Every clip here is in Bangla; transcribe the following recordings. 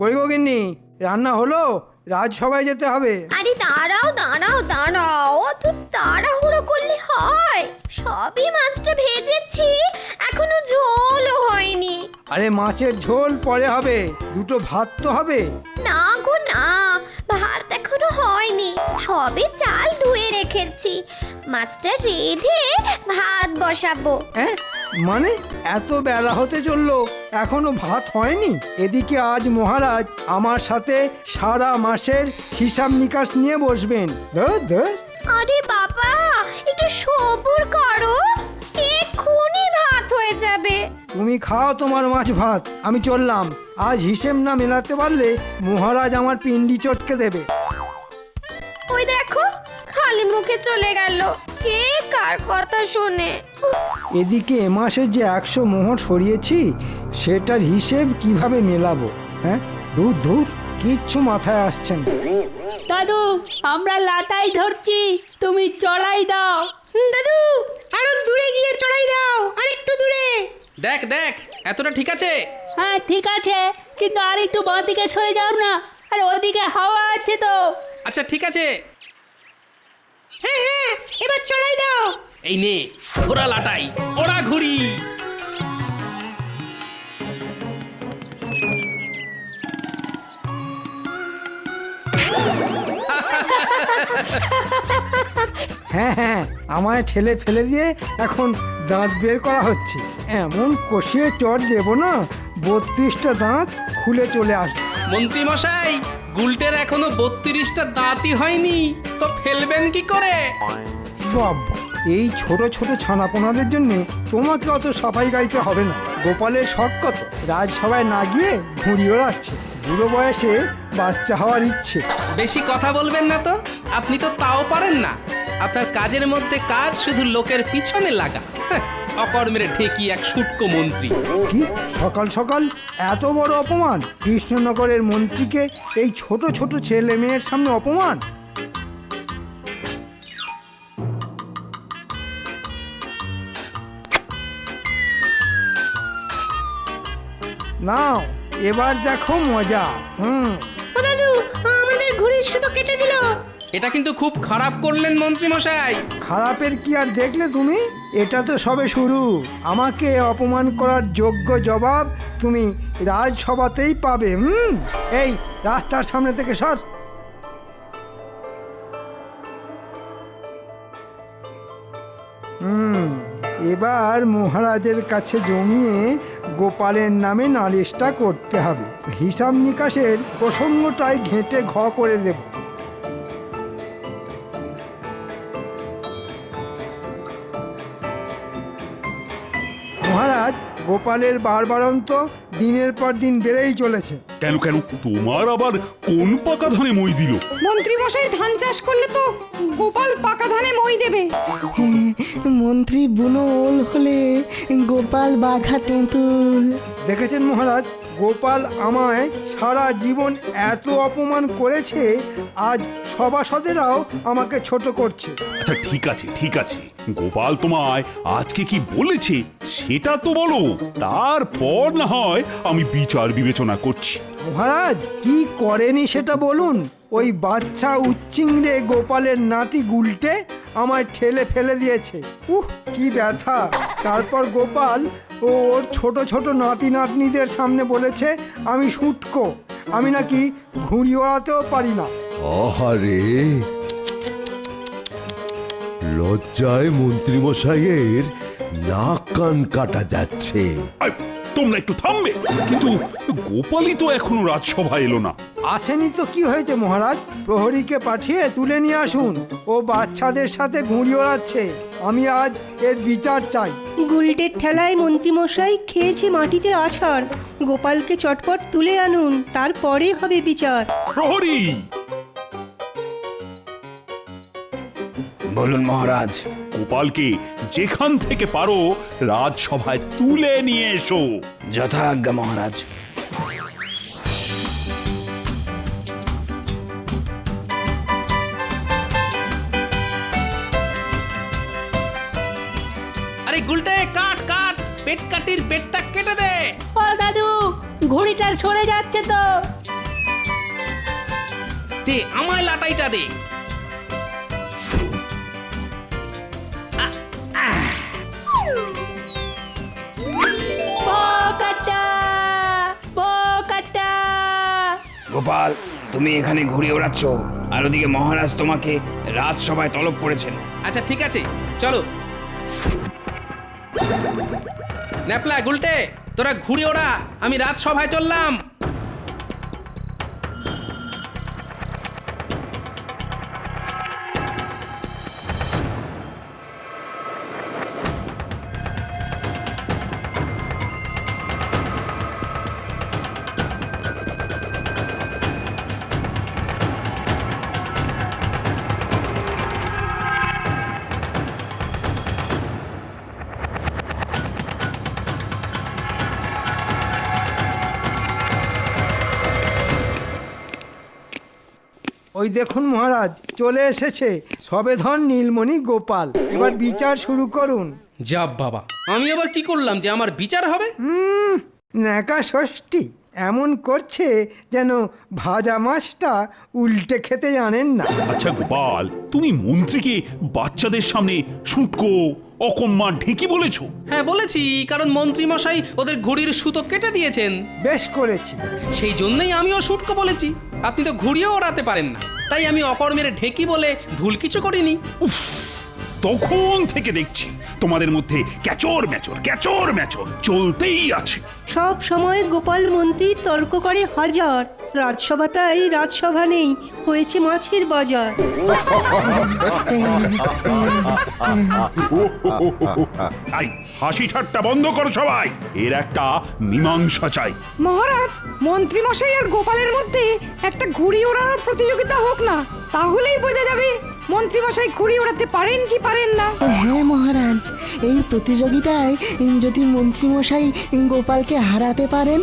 কই গো গিন্নি, রান্না হলো? রাজসভায় যেতে হবে। আরে দাঁড়াও দাঁড়াও দাঁড়াও, অত তাড়াহুড়ো করলে হয়? সবই মাছটা ভেজেছি, এখনো ঝোলও হয়নি। আরে মাছের ঝোল পরে হবে, দুটো ভাত তো হবে। না গো না, ভাত এখনো হয়নি, সবে চাল ধুয়ে রেখেছি। মাছটা রেঁধে ভাত বসাবো। হ্যাঁ মানে এত বেলা হতে চললো, এখনো ভাত হয়নি? এদিকে আজ মহারাজ আমার সাথে সারা মাসের হিসাব নিকাশ নিয়ে বসবেন। ধুর ধুর। আরে বাবা, একটু সবুর করো, এক্ষুনি ভাত হয়ে যাবে। তুমি খাও তোমার মাছ ভাত, আমি চললাম। আজ হিসেব না মেলাতে পারলে মহারাজ আমার পিন্ডি চটকে দেবে। ওই দেখো, খালি মুখে চলে গেল, কে কার কথা শোনে। এদিকে এ মাসে যে 100 মোহর সরিয়েছি, সেটার হিসেব কিভাবে মেলাবো? হ্যাঁ দূর দূর, কিচ্ছু মাথায় আসছে না। দাদু, আমরা লাটাই ধরছি, তুমি চড়াই দাও। দাদু, আরো দূরে গিয়ে চড়াই দাও, আর একটু দূরে। দেখ দেখ, এতটা ঠিক আছে? হ্যাঁ ঠিক আছে, কিন্তু আর একটু বাঁ দিকে সরে যাও না, আর ওদিকে হাওয়া আছে তো। আচ্ছা ঠিক আছে, হ্যাঁ হ্যাঁ, এবার চড়াই দাও। এই নে ঘোড়া লাটাই, ওরা ঘুরি। হ্যাঁ হ্যাঁ, আমায় ঠেলে ফেলে দিয়ে এখন দাঁত বের করা হচ্ছে। এমন কষিয়ে চট দেবো না, 32টা দাঁত খুলে চলে আসবে। মন্ত্রী মশাই, গুলটের এখনো 32টা দাঁতই হয়নি, তো ফেলবেন কি করে? বাবা, এই ছোট ছোট ছানাপোনাদের জন্য তোমাকে অত সাফাই গাইতে হবে না। গোপালের শখ কত, রাজসভায় না গিয়ে ঘুড়ি ওড়াচ্ছে। বুড়ো বয়সে বাচ্চা হওয়ার ইচ্ছে। বেশি কথা বলবেন না তো, আপনি তো তাও পারেন না। আপনার কাজের মধ্যে কাজ শুধু লোকের পিছনে লাগা। হ্যাঁ, অকর্মের ঠেকি এক শুটকো মন্ত্রী। কি সকাল সকাল এত বড় অপমান! কৃষ্ণনগরের মন্ত্রীকে এই ছোট ছোট ছেলে মেয়ের সামনে অপমান! নাও এবার দেখো মজা। ও দাদু, আমাদের ঘুড়ির সুতো কেটে দিল। এটা কিন্তু খুব খারাপ করলেন মন্ত্রী মশাই। খারাপের কি আর দেখলে তুমি? এটা তো সবে শুরু। আমাকে অপমান করার যোগ্য জবাব তুমি রাজসভাতেই পাবে। এই রাস্তার সামনে থেকে সর। এবার মহারাজের কাছে জমিয়ে গোপালের নামে নালিশটা করতে হবে। হিসাব নিকাশের প্রসঙ্গটাই ঘেঁটে ঘ করে দেব। মহারাজ, গোপালের বারবারন্ত দিনের পর দিন বেড়েই চলেছে। কেন কেন, তোমার আবার কোন পাকা ধানে মই দিল? মন্ত্রী মশাই ধান চাষ করলে তো গোপাল পাকা ধানে মই দেবে। মন্ত্রী বুনো ওল হলে গোপাল বাঘা তেঁতুল। দেখেছেন মহারাজ, গোপাল আমায় সারা জীবন এত অপমান করেছে, আজ সভাসদেরাও আমাকে ছোট করছে। আচ্ছা ঠিক আছে ঠিক আছে, গোপাল তোমায় আজকে কি বলেছে সেটা তো বলো, তারপর না হয় আমি বিচার বিবেচনা করছি। মহারাজ, কি করেনি সেটা বলুন। ওই বাচ্চা উচ্চিংড়ে গোপালের নাতি গুলটে আমায় ঠেলে ফেলে দিয়েছে। কি ব্যথা! তারপর গোপাল ও ওর ছোট ছোট নাতি নাতনিদের সামনে বলেছে আমি শুটকো, আমি নাকি ঘুড়ি ওড়াতেও পারি না। আহারে, লজ্জায় মন্ত্রীমশাইয়ের নাক কান কাটা যাচ্ছে। তোমরা একটু থামবে? কিন্তু গোপালই তো এখনো রাজসভায় এলো না। আসেনি তো কি হয়েছে মহারাজ? প্রহরীকে পাঠিয়ে তুলে নিয়ে আসুন। ও বাচ্চাদের সাথে ঘুড়ি ওড়াচ্ছে, আমি আজ এর বিচার চাই। গুলটের ঠেলায় মন্ত্রীমশাই খেয়েছে মাটিতে আছাড়। গোপালকে চটপট তুলে আনুন, তারপরে হবে বিচার। প্রহরী! বলুন মহারাজ। গোপালকে যেখান থেকে পারো রাজসভায় তুলে নিয়ে এসো। যথাজ্ঞা মহারাজ। আরে গুলটে, কাট কাট, পেট কাটির পেটটা কেটে দে। ঘুড়িটা সরে যাচ্ছে তো। দে আমায় লাটাইটা দে। বোকাটা, বোকাটা। গোপাল, তুমি এখানে ঘুরে ওড়াচ্ছ, আর ওদিকে মহারাজ তোমাকে রাজসভায় তলব করেছেন। আচ্ছা ঠিক আছে, চলো। ন্যাপলা গুলটে, তোরা ঘুরে ওড়া, আমি রাজসভায় চললাম। ওই দেখুন মহারাজ, চলে এসেছে সবেধন নীলমণি গোপাল। এবার বিচার শুরু করুন। যা বাবা, আমি আবার কি করলাম যে আমার বিচার হবে? ন্যাকা ষষ্ঠী এমন করছে যেন ভাজা মাছটা উল্টে খেতে জানেন না। আচ্ছা গোপাল, তুমি মন্ত্রীকে বাচ্চাদের সামনে শুটকো, অকম্মা, ঢেকি বলেছো? হ্যাঁ বলেছি, কারণ মন্ত্রী মশাই ওদের ঘুড়ির সুতো কেটে দিয়েছেন। বেশ করেছি। সেই জন্যই আমিও শুটকো বলেছি। আপনি তো ঘুড়িও ওড়াতে পারেন না, তাই আমি অকর্মের ঢেকি বলে ভুল কিছু করিনি। উফ, তখন থেকে দেখছি তোমাদের মধ্যে ক্যাচর ম্যাচর চলতেই আছে। সব সময় গোপাল মন্ত্রী তর্ক করে হাজার, রাজসভা তাই রাজসভা নেই, হয়েছে মাছের বাজার। আই হাসি ঠাট্টা বন্ধ করো সবাই, এর একটা মীমাংসা চাই। মহারাজ, মন্ত্রী মশাই আর গোপালের মধ্যে একটা ঘুড়ি ওড়ানোর প্রতিযোগিতা হোক না, তাহলেই বোঝা যাবে মন্ত্রী মশাই ঘুড়ি ওড়াতে পারেন কি পারেন না। হ্যাঁ মহারাজ, এই প্রতিযোগিতায় যদি মন্ত্রীমশাই গোপালকে হারাতে পারেন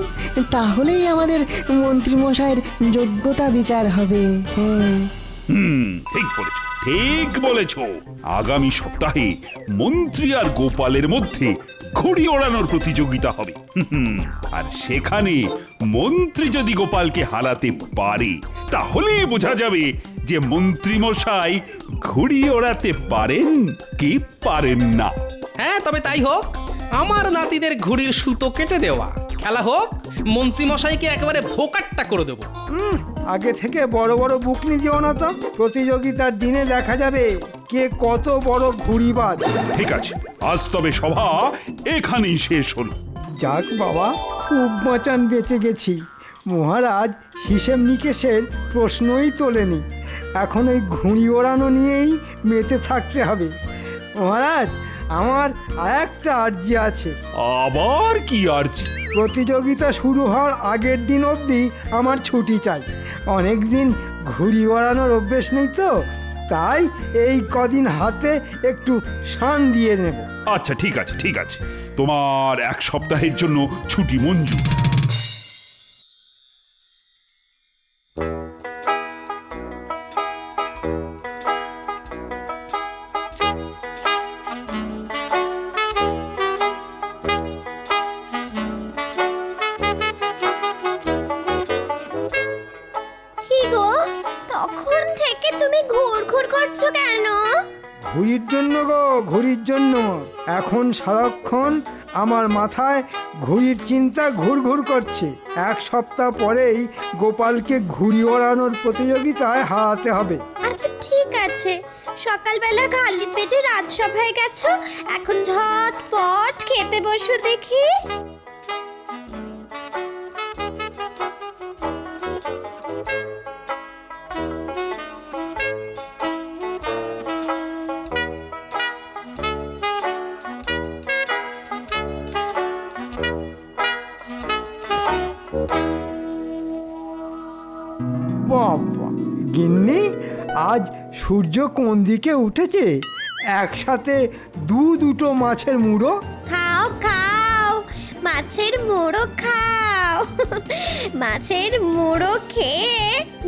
তাহলেই আমাদের মন্ত্রীমশাইয়ের যোগ্যতা বিচার হবে। হ্যাঁ ঠিক বলেছ। আগামী সপ্তাহে মন্ত্রী আর গোপালের মধ্যে ঘুড়ি ওড়ানোর প্রতিযোগিতা হবে। আর সেখানে মন্ত্রী যদি গোপালকে হারাতে পারে তাহলে বোঝা যাবে যে মন্ত্রী মশাই ঘুড়ি ওড়াতে পারেন কি পারেন না। হ্যাঁ, তবে তাই হোক। আমার নাতিদের ঘুড়ির সুতো কেটে দেওয়া, খেলা হোক। মন্ত্রী মশাইকে একেবারে ভোকাট্টা করে দেবো। আগে থেকে বড় বড় বুকনি দিও না তো, প্রতিযোগিতার দিনে দেখা যাবে কে কত বড় ঘুড়িবাজ। ঠিক আছে, আজ তবে সভা এখানেই শেষ হলো। যাক বাবা, খুব বাঁচান বেঁচে গেছি। মহারাজ হিসেব নিকেশের প্রশ্নই তোলেনি, এখন ওই ঘুড়ি ওড়ানো নিয়েই মেতে থাকতে হবে। মহারাজ, আমার আর একটা আর্জি আছে। আবার কি আর্জি? প্রতিযোগিতা শুরু হওয়ার আগের দিন অবধি আমার ছুটি চাই। অনেক দিন ঘুড়ি ওড়ানোর অভ্যেস নেই তো, তাই এই কদিন হাতে একটু শান দিয়ে নেব। আচ্ছা ঠিক আছে, তোমার এক সপ্তাহের জন্য ছুটি মঞ্জুর। ঘুড়ির জন্য গো, ঘুড়ির জন্য। এখন সারাক্ষণ আমার মাথায় ঘুড়ির চিন্তা ঘুরঘুর করছে। এক সপ্তাহ পরেই গোপালকে ঘুড়ি ওড়ানোর প্রতিযোগিতায় হারাতে হবে। আচ্ছা ঠিক আছে, সকালবেলা খালি পেটে রাজসভায় গেছো, এখন ঝটপট খেতে বসো দেখি। বাবা গিন্নি, আজ সূর্য কোন দিকে উঠেছে? একসাথে দুটো মাছের মুড়ো। খাও খাও, মাছের মুড়ো খাও। মাছের মুড়ো খেয়ে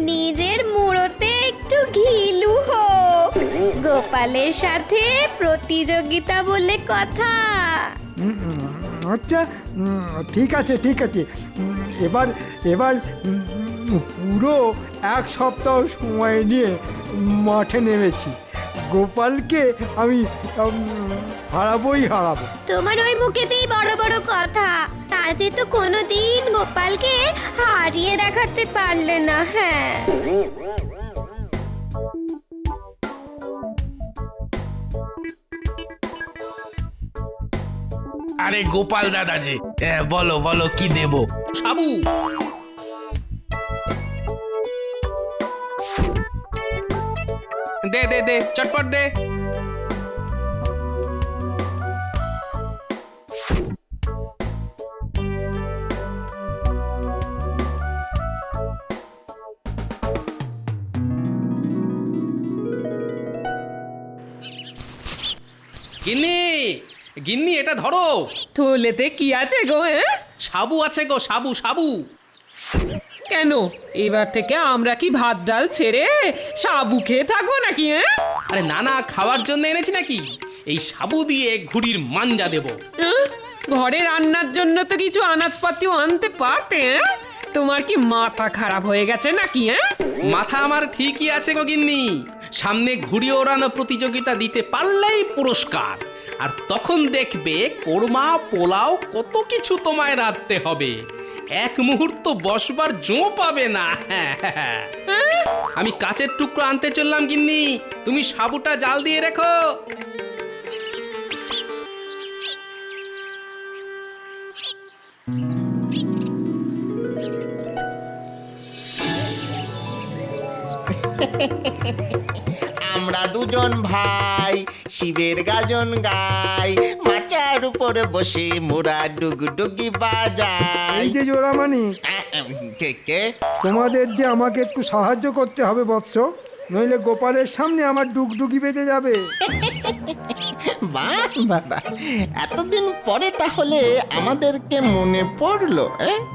নিজের মুড়োতে একটু ঘিলু হোক। গোপালের সাথে প্রতিযোগিতা বলে কথা। আচ্ছা ঠিক আছে ঠিক আছে। এবার এবার পুরো এক সপ্তাহ সময় নিয়ে মাঠে নেমেছি। গোপালকে আমি হারাবোই হারাবো। তোমার ওই মুখেতেই বড় বড় কথা, আজে তো কোনোদিন গোপালকে হারিয়ে দেখাতে পারলে না। হ্যাঁ, আরে গোপাল দাদা যে, বলো বলো কি দেবো? সাবু, দে দে দে, চটপট দে। গিন্নি, গিন্নি এটা ধরো। থলেতে কি আছে গো? সাবু আছে গো, সাবু সাবু। কেন এবার থেকে আমরা কি ভাত ডাল ছেড়ে সাবু খেয়ে থাকবো নাকি? আরে না না, খাওয়ার জন্য এনেছি নাকি। এই সাবু দিয়ে ঘুড়ির মাঞ্জা দেব। ঘরে রান্নার জন্য তো কিছু আনাজপাতিও আনতে পারতে। তোমার কি মাথা খারাপ হয়ে গেছে নাকি? মাথা আমার ঠিকই আছে গো গিন্নি। সামনে ঘুড়ি ওড়ানো প্রতিযোগিতা দিতে পারলেই পুরস্কার। আর তখন দেখবে কোরমা পোলাও কত কিছু তোমায় রাঁধতে হবে। এক মুহূর্ত বসবার জো পাবে না। আমি কাচের টুকরো আনতে চললাম গিন্নি, তুমি সাবুটা জাল দিয়ে রেখো। আমরা দুজন ভাই শিবের গাজন গাই, মাচার উপরে বসে মোরা ডুগডুগি বাজাই। এই যে জোড়ামানি, কে কে? তোমাদের যে আমাকে একটু সাহায্য করতে হবে বৎস, নইলে গোপালের সামনে আমার ডুগডুগি বেঁধে যাবে। বাহ বাবা, এতদিন পরে তাহলে আমাদেরকে মনে পড়লো।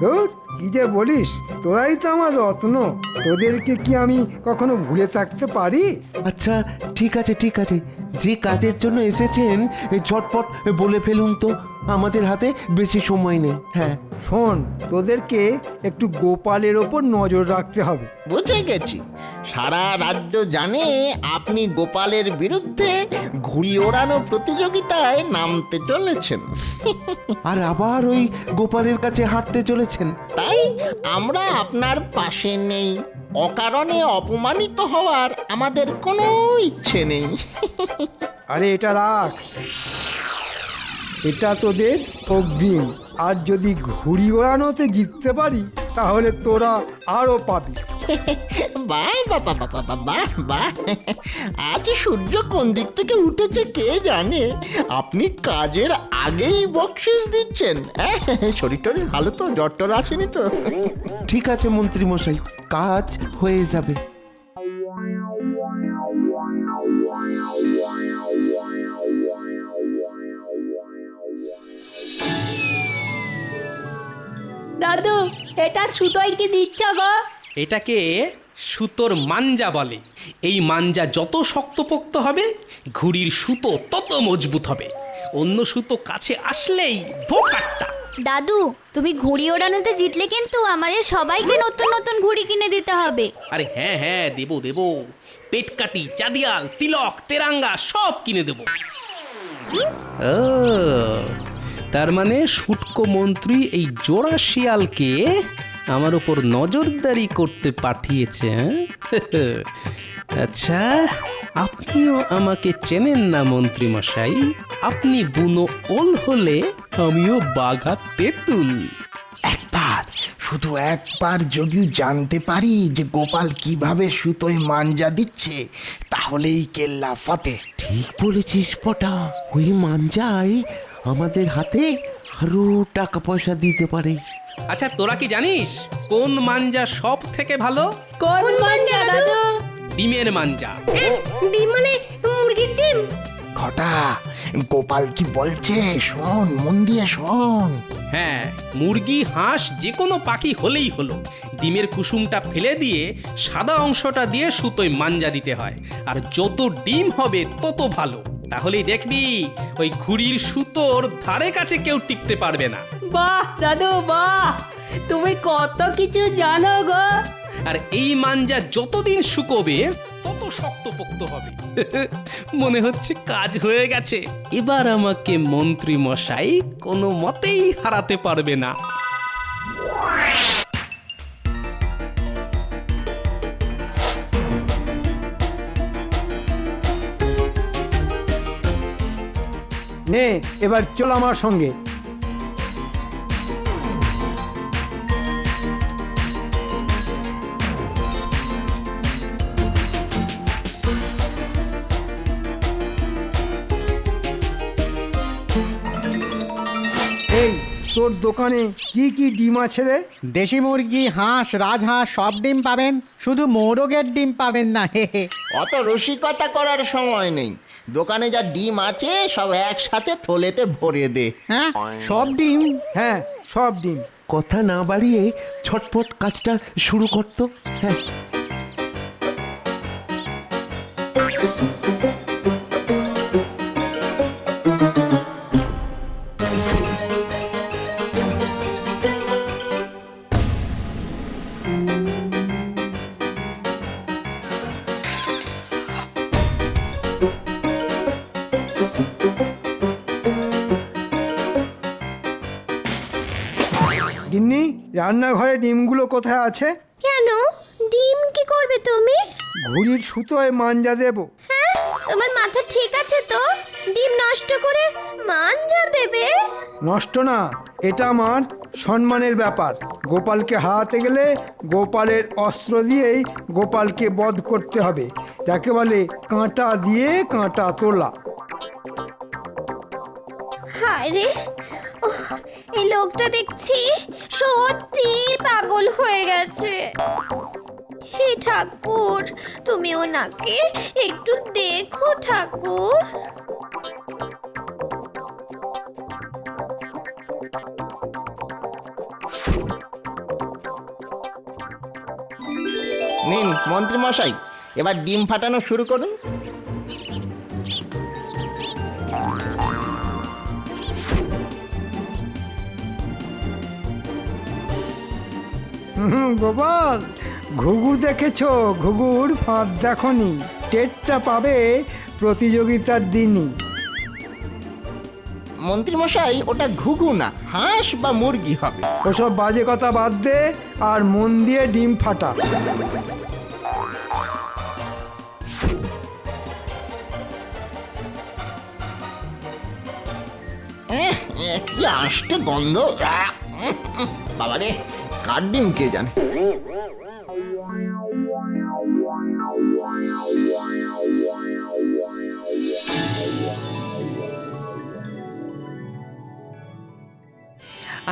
ধুর, কি যে বলিস, তোরাই তো আমার রত্ন। তোদেরকে কি আমি কখনো ভুলে থাকতে পারি? আচ্ছা ঠিক আছে ঠিক আছে, যে কাজের জন্য এসেছেন ঝটপট বলে ফেলুন তো, আমাদের হাতে বেশি সময় নেই। হ্যাঁ শোন, তোদেরকে একটু গোপালের ওপর নজর রাখতে হবে। বুঝে গেছি, সারা রাজ্য জানে আপনি গোপালের বিরুদ্ধে ঘুড়ি ওড়ানো প্রতিযোগিতায় নামতে চলেছেন। আর আবার ওই গোপালের কাছে হাঁটতে চলেছেন। তাই আমরা আপনার পাশে নেই। অকারণে অপমানিত হওয়ার আমাদের কোনো ইচ্ছে নেই। আরে এটা রাখ, এটা তোদের অগ্রিম। আর যদি ঘুড়ি ওড়ানোতে জিততে পারি তাহলে তোরা আরও পাবি। বাহ বাবা বাবা বাহ বাহ, আজ সূর্য কোন দিক থেকে উঠেছে কে জানে। আপনি কাজের আগেই বকশিস দিচ্ছেন। শরীর টরীর ভালো তো? জ্বর টর আসেনি তো? ঠিক আছে মন্ত্রী মশাই, কাজ হয়ে যাবে। দাদু, এটা সুতোয় কি দিচ্ছ গো? এটাকে সুতোর মাঞ্জা বলে। এই মাঞ্জা যত শক্তপোক্ত হবে ঘুড়ির সুতো তত মজবুত হবে। অন্য সুতো কাছে আসলেই বোকাট্টা। দাদু, তুমি ঘুড়ি ওড়ানোতে জিতলে কিন্তু আমাদের সবাইকে নতুন নতুন ঘুড়ি কিনে দিতে হবে। আরে হ্যাঁ হ্যাঁ, দেবো দেবো। পেটকাটি, চাঁদিয়াল, তিলক, তেরাঙ্গা সব কিনে দেবো। ও, তার মানে শুটকো মন্ত্রী এই জোড়া শিয়ালকে আমার উপর নজরদারি করতে পাঠিয়েছে। আচ্ছা, আপনিও আমাকে চেনেন না মন্ত্রী মশাই। আপনি বুনো ওল হলে আমিও বাঘা তেঁতুল। একবার, শুধু একবার যদি জানতে পারি যে গোপাল কিভাবে সুতোয় মাঞ্জা দিচ্ছে, তাহলেই কেল্লা ফতে। ঠিক বলেছিস পটা, ওই মাঞ্জাই আমাদের হাতে আরো টাকা পয়সা দিতে পারে। আচ্ছা, তোরা কি জানিস কোন মাঞ্জা সব থেকে ভালো? কোন মাঞ্জা দাদু? ডিমের মাঞ্জা। ডিম মানে মুরগির ডিম? ঘটা, গোপাল কি বলছে শোন, মন দিয়ে শোন। হ্যাঁ, মুরগি, হাঁস যে কোনো পাখি হলেই হলো। ডিমের কুসুমটা ফেলে দিয়ে সাদা অংশটা দিয়ে সুতোয় মাঞ্জা দিতে হয়। আর যত ডিম হবে তত ভালো। তাহলেই দেখবি ওই ঘুড়ির সুতোর ধারে কাছে কেউ টিকতে পারবে না। বাহ দাদু বাহ, তুমি কত কিছু জানো গো। আর এই মাঞ্জা যতদিন শুকোবে তত শক্তপোক্ত হবে। মনে হচ্ছে কাজ হয়ে গেছে, এবার আমাকে মন্ত্রী মশাই কোনো মতেই হারাতে পারবে না। নে এবার চল আমার সঙ্গে। এই তোর দোকানে কি কি ডিম আছে রে? দেশি মুরগি, হাঁস, রাজহাঁস সব ডিম পাবেন, শুধু মোরগের ডিম পাবেন না। অত রসিকতা করার সময় নেই, দোকানে যা ডিম আছে সব একসাথে থলেতে ভরে দে। হ্যাঁ সব ডিম? হ্যাঁ সব ডিম। কথা না বাড়িয়ে ছটপট কাজটা শুরু করতো। হ্যাঁ গিন্নি, রান্নাঘরে ডিমগুলো কোথায় আছে? কেন, ডিম কি করবে তুমি? ঘুড়ির সুতোয় মাঞ্জা দেবো। হ্যাঁ, তোমার মাথা ঠিক আছে তো? ডিম নষ্ট করে মাঞ্জা দেবে? নষ্ট না, এটা আমার সম্মানের ব্যাপার। গোপালকে হারাতে গেলে গোপালের অস্ত্র দিয়েই গোপালকে বধ করতে হবে। যাকে বলে কাঁটা দিয়ে কাঁটা তোলা। হায় রে, এই লোকটা দেখছি সত্যি পাগল হয়ে গেছে। হে ঠাকুর, তুমি ওনাকে একটু দেখো ঠাকুর। নিন মন্ত্রী মশাই, এবার ডিম ফাটানো শুরু করুন। গোপাল, ঘুঘু দেখেছো? ঘুঘুর ফাঁদ দেখনি, টেরটা পাবে প্রতিযোগিতার দিনই। মন্ত্রী মশাই, ওটা ঘুঘু না, হাঁস বা মুরগি হবে। ওসব বাজে কথা বাদ দে আর মন দিয়ে ডিম ফাটা। কি আষ্টে গন্ধ! বাবারে, কার ডিম কে জানে।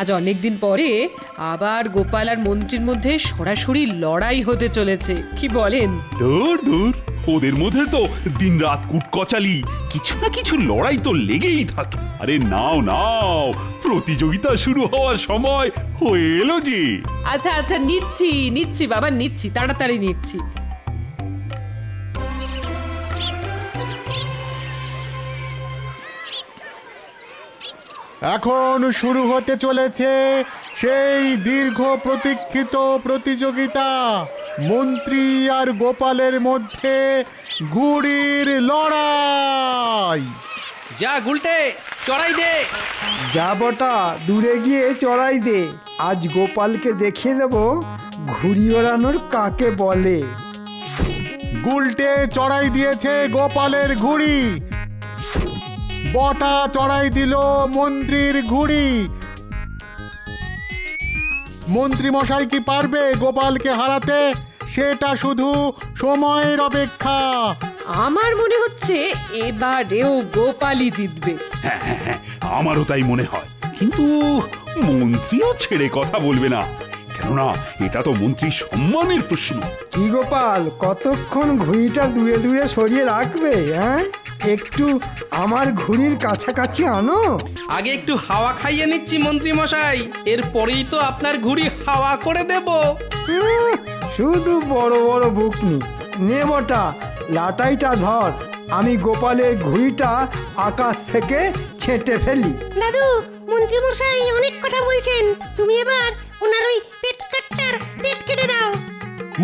আজ অনেকদিন পরে আবার গোপাল আর মন্ত্রীর মধ্যে সরাসরি লড়াই হতে চলেছে, কি বলেন? দূর দূর, ওদের মধ্যে তো দিনরাত কুটকচালি, কিছু না কিছু লড়াই তো লেগেই থাকে। আরে নাও নাও, প্রতিযোগিতা শুরু হওয়ার সময় হয়ে এলো যে। আচ্ছা আচ্ছা, নিচ্ছি নিচ্ছি বাবা, নিচ্ছি, তাড়াতাড়ি নিচ্ছি। এখন শুরু হতে চলেছে সেই দীর্ঘ প্রতীক্ষিত প্রতিযোগিতা, মন্ত্রী আর গোপালের মধ্যে ঘুড়ির লড়াই। যা গুলটে, চড়াই দে। যা বটা, দূরে গিয়ে চড়াই দে। আজ গোপালকে দেখিয়ে দেব ঘুড়ি ওড়ানোর কাকে বলে। গুলটে চড়াই দিয়েছে গোপালের ঘুড়ি, বটা চড়াই দিল মন্ত্রীর ঘুড়ি। মন্ত্রী মশাই কি পারবে গোপালকে হারাতে? সেটা শুধু সময়ের অপেক্ষা। আমার মনে হচ্ছে এবারেও গোপালই জিতবে। হ্যাঁ হ্যাঁ হ্যাঁ, আমারও তাই মনে হয়। কিন্তু মন্ত্রীও ছেড়ে কথা বলবে না, কেননা এটা তো মন্ত্রীর সম্মানের প্রশ্ন। কি গোপাল, কতক্ষণ ঘুড়িটা দূরে দূরে সরিয়ে রাখবে? হ্যাঁ, একটু আমার ঘুড়ির কাছাকাছি আনো। আগে একটু হাওয়া খাইয়ে নিচ্ছি মন্ত্রী মশাই, এরপরেই তো আপনার ঘুড়ি হাওয়া করে দেব। শুধু বড় বড় বুকনি। নে বটা, লাটাইটা ধর, আমি গোপালের ঘুড়িটা আকাশ থেকে ছেঁটে ফেলি। দাদু মন্ত্রী মশাই অনেক কথা বলছেন, তুমি এবার ওনার ওই পেট কেটে দাও।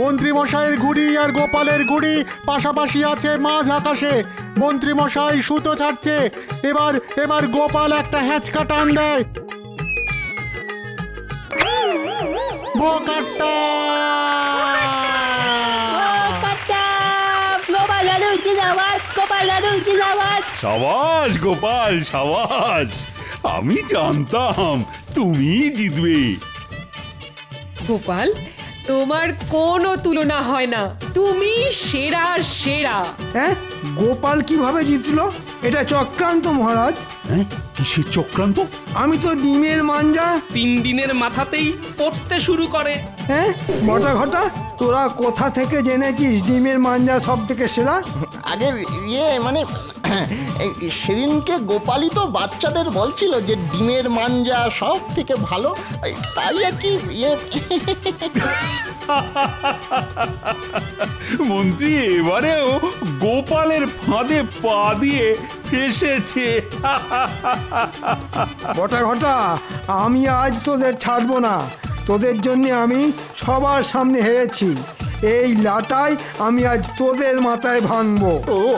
মন্ত্রী মশাইয়ের ঘুড়ি আর গোপালের ঘুড়ি পাশাপাশি আছে মাঝ আকাশে। মন্ত্রী মশাই সুতো ছাড়ছে, এবার গোপাল একটা হ্যাঁচকা টান দেয়। বোকাট্টা! গোপাল দাদু জিন্দাবাদ, গোপাল দাদু জিন্দাবাদ। সাবাস গোপাল সাবাস, আমি জানতাম তুমি জিতবে। গোপাল, তোমার কোনো তুলনা হয় না, তুমি সেরা সেরা। হ্যাঁ, গোপাল কিভাবে জিতলো? এটা চক্রান্ত মহারাজ। হ্যাঁ, কিসের চক্রান্ত? আমি তো ডিমের মাঞ্জা। 3 দিনের মাথাতেই পচতে শুরু করে। হ্যাঁ বটা ঘটা, তোরা কোথা থেকে জেনেছিস ডিমের মাঞ্জা সব থেকে সেরা? আগে মানে সেদিনকে গোপালই তো বাচ্চাদের বলছিল যে ডিমের মাঞ্জা সব থেকে ভালো, তাই আর কি মন্ত্রী এবারেও গোপালের ফাঁদে পা দিয়ে ফেসেছে। বটা ঘটা, আমি আজ তোদের ছাড়বো না। তোদের জন্য আমি সবার সামনে হেরেছি। এই লাটাই আমি আজ তোদের মাথায় ভাঙবো।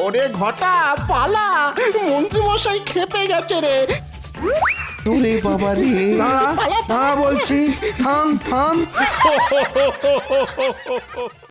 ওরে ঘটা পালা, মন্ত্রী মশাই খেপে গেছে রে। ওরে বাবা রে! দাঁড়া বলছি, থাম।